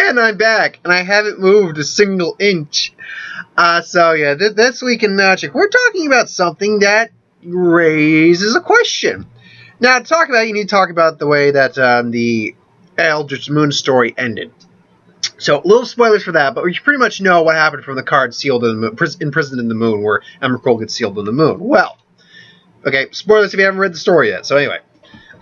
And I'm back, and I haven't moved a single inch. So yeah, this week in Magic, we're talking about something that raises a question. Now, to talk about it, you need to talk about the way that the Eldritch Moon story ended. So, little spoilers for that, but you pretty much know what happened from the card sealed in the moon, imprisoned in the moon, where Emrakul gets sealed in the moon. Well, okay, spoilers if you haven't read the story yet. So anyway,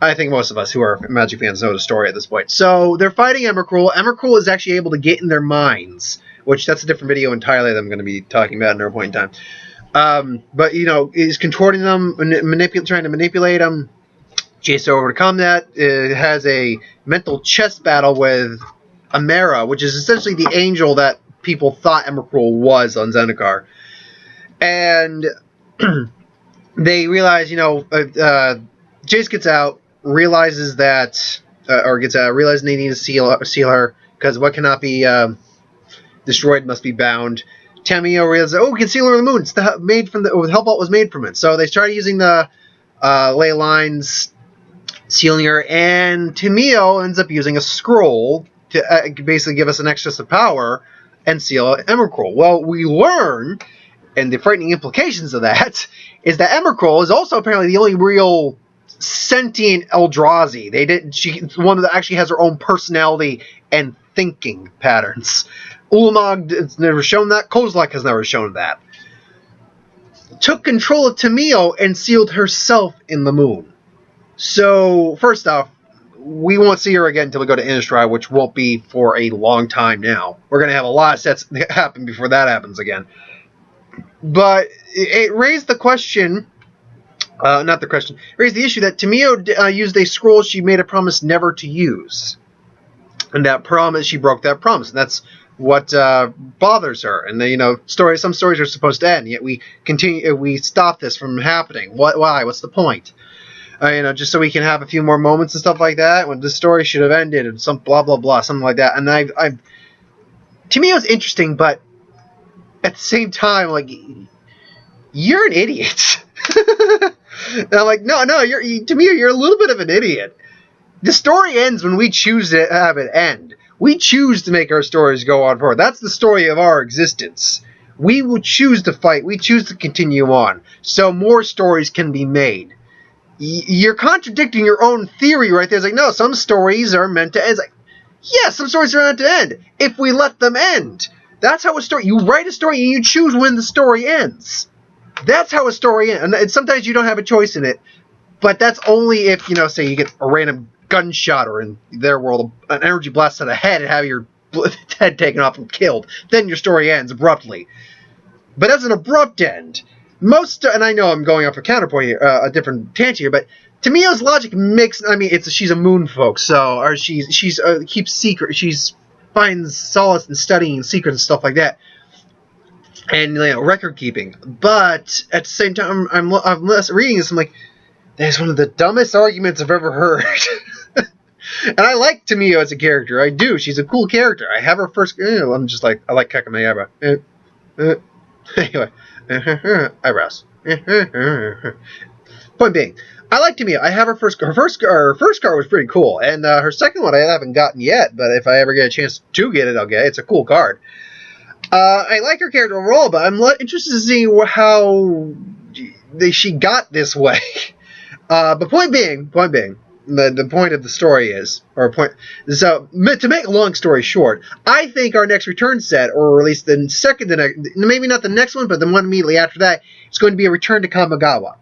I think most of us who are Magic fans know the story at this point. So they're fighting Emrakul. Emrakul is actually able to get in their minds, which that's a different video entirely that I'm going to be talking about at another point in time. But, you know, he's contorting them, trying to manipulate them. Jace to overcome that. It has a mental chess battle with Amara, which is essentially the angel that people thought Emrakul was on Zendikar. And they realize, you know, Jace gets out, realizes that, realizes they need to seal her, because what cannot be destroyed must be bound. Tamio realizes, we can seal her on the moon. It's the Helpult was made from it. So they started using the ley lines, sealing her, and Tamio ends up using a scroll to basically give us an excess of power and seal Emrakul. Well, we learn, and the frightening implications of that, is that Emrakul is also apparently the only real sentient Eldrazi. She's one that actually has her own personality and thinking patterns. Ulamog has never shown that. Kozilek has never shown that. Took control of Tamio and sealed herself in the moon. So, first off, we won't see her again until we go to Innistrad, which won't be for a long time now. We're going to have a lot of sets happen before that happens again. But it raised the question, it raised the issue that Tamio used a scroll she made a promise never to use. And that promise, she broke that promise. And that's what bothers her. And some stories are supposed to end, yet we stop this from happening. Why? What's the point? Just so we can have a few more moments and stuff like that, when the story should have ended, and some blah blah blah, something like that. And Tamio's interesting, but at the same time, like, you're an idiot. And I'm like, no, Tamio, you're a little bit of an idiot. The story ends when we choose to have it end. We choose to make our stories go on forward. That's the story of our existence. We will choose to fight. We choose to continue on, so more stories can be made. You're contradicting your own theory right there. It's like, no, some stories are meant to end. It's like, yeah, some stories are meant to end if we let them end. That's how a story... You write a story and you choose when the story ends. That's how a story ends. And sometimes you don't have a choice in it, but that's only if, say you get a random gunshot, or in their world, an energy blast to the head and have your head taken off and killed. Then your story ends abruptly. But that's an abrupt end. And I know I'm going off a counterpoint here, a different tangent here, but Tamio's logic makes, she's a moon folk, or she's keeps secret, finds solace in studying secrets and stuff like that, and record keeping. But at the same time, I'm reading this, I'm like, that's one of the dumbest arguments I've ever heard. And I like Tamio as a character. I do. She's a cool character. I have her first. I'm just like, I like Kamigawa. Anyway. Eyebrows. Point being, I like Tamio. I have her first card was pretty cool, and her second one I haven't gotten yet, but if I ever get a chance to get it, I'll get it. It's a cool card. I like her character overall, but I'm interested to see how she got this way. But point being, the point of the story is, so to make a long story short, I think our next return set, or at least maybe not the next one, but the one immediately after that, is going to be a return to Kamigawa.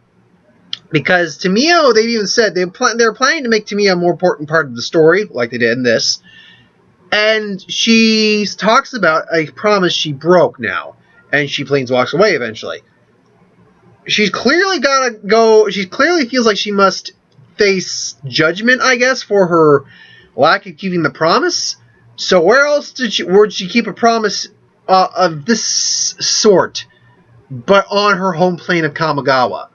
Because Tamio, they've even said they're planning to make Tamio a more important part of the story, like they did in this. And she talks about a promise she broke now, and she planeswalks away eventually. She's clearly gotta go. She clearly feels like she must face judgment, I guess, for her lack of keeping the promise. So where else would she keep a promise of this sort, but on her home plane of Kamigawa?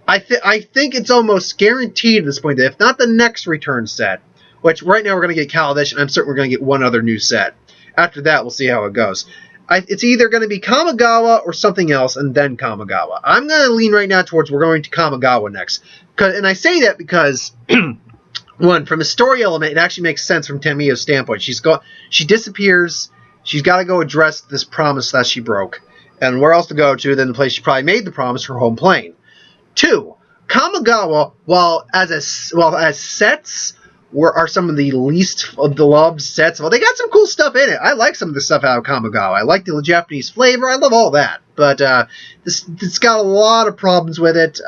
I think it's almost guaranteed at this point that if not the next return set, which right now we're going to get Kaladesh, and I'm certain we're going to get one other new set. After that, we'll see how it goes. It's either going to be Kamigawa or something else, and then Kamigawa. I'm going to lean right now towards we're going to Kamigawa next. And I say that because One, from a story element, it actually makes sense from Tamiya's standpoint. She disappears. She's got to go address this promise that she broke. And where else to go to than the place she probably made the promise, her home plane. Two, Kamigawa, while as sets are some of the least of the loved sets. Well, they got some cool stuff in it. I like some of the stuff out of Kamigawa. I like the Japanese flavor. I love all that. But it's got a lot of problems with it.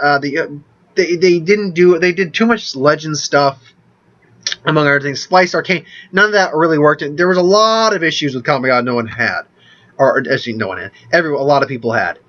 They did too much Legend stuff, among other things. Splice Arcane, none of that really worked. There was a lot of issues with Kamigawa no one had. Or actually, no one had. A lot of people had.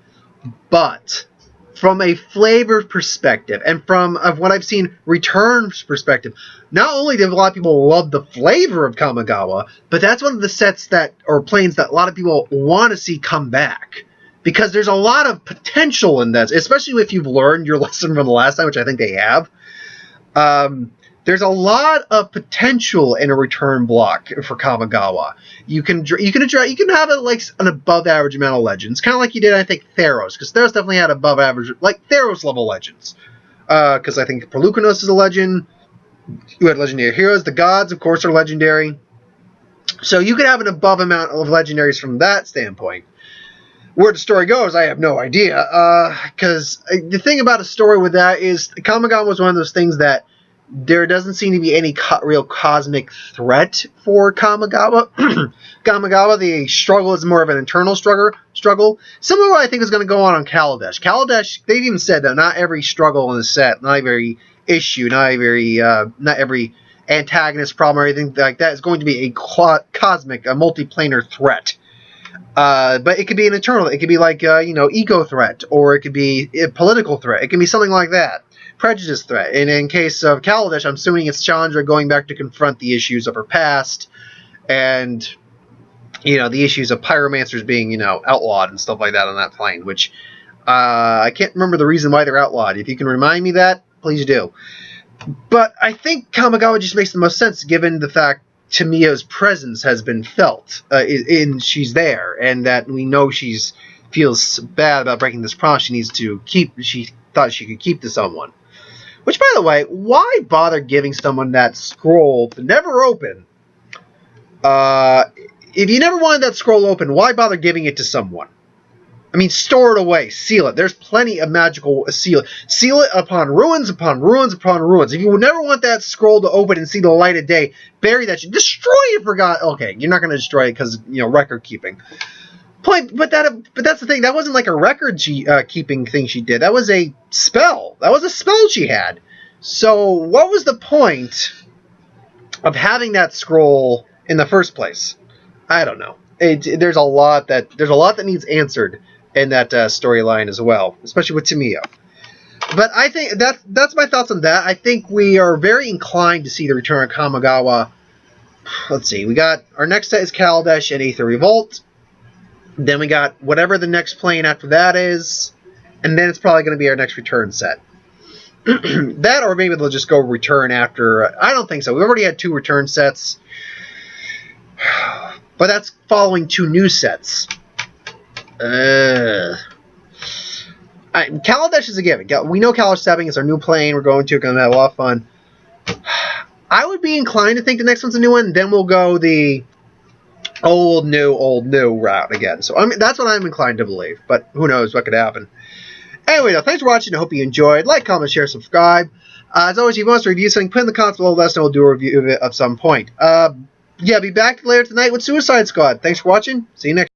But from a flavor perspective, and from what I've seen, Return's perspective, not only did a lot of people love the flavor of Kamigawa, but that's one of the sets or planes that a lot of people want to see come back. Because there's a lot of potential in this, especially if you've learned your lesson from the last time, which I think they have. There's a lot of potential in a return block for Kamigawa. You can have it like an above average amount of legends, kind of like you did, I think, Theros, because Theros definitely had above average, like Theros level legends. Because I think Perlucanos is a legend. You had legendary heroes. The gods, of course, are legendary. So you could have an above amount of legendaries from that standpoint. Where the story goes, I have no idea. Because the thing about a story with that is Kamigawa was one of those things that there doesn't seem to be any real cosmic threat for Kamigawa. Kamigawa, the struggle is more of an internal struggle. Similar to what I think is going to go on Kaladesh. Kaladesh, they've even said that not every struggle in the set, not every issue, not every antagonist problem or anything like that is going to be a cosmic, a multiplanar threat. But it could be an internal. It could be like, eco threat, or it could be a political threat. It can be something like that. Prejudice threat. And in case of Kaladesh, I'm assuming it's Chandra going back to confront the issues of her past, and the issues of pyromancers being outlawed and stuff like that on that plane. Which I can't remember the reason why they're outlawed. If you can remind me that, please do. But I think Kamigawa just makes the most sense given the fact Tamiya's presence has been felt, and she's there, and that we know she feels bad about breaking this promise. She thought she could keep to someone. Which, by the way, why bother giving someone that scroll to never open? If you never wanted that scroll open, why bother giving it to someone? I mean, store it away, seal it. There's plenty of magical seal it upon ruins, upon ruins, upon ruins. If you would never want that scroll to open and see the light of day, bury that shit. Destroy it for God. Okay, you're not going to destroy it because record keeping. But that's the thing. That wasn't like a record keeping thing she did. That was a spell. That was a spell she had. So what was the point of having that scroll in the first place? I don't know. There's a lot that needs answered in that storyline as well, especially with Tamiya. But I think that's my thoughts on that. I think we are very inclined to see the return of Kamigawa. Let's see. We got our next set is Kaladesh and Aether Revolt. Then we got whatever the next plane after that is, and then it's probably going to be our next return set. That, or maybe they'll just go return after. I don't think so. We've already had 2 return sets, but that's following 2 new sets. Kaladesh is a given. We know Kaladesh 7 is our new plane. We're going to have a lot of fun. I would be inclined to think the next one's a new one. Then we'll go the old, new route again. So that's what I'm inclined to believe. But who knows what could happen. Anyway, thanks for watching. I hope you enjoyed. Like, comment, share, subscribe. As always, if you want us to review something, put in the comments below. Let us know. We'll do a review of it at some point. Be back later tonight with Suicide Squad. Thanks for watching. See you next time.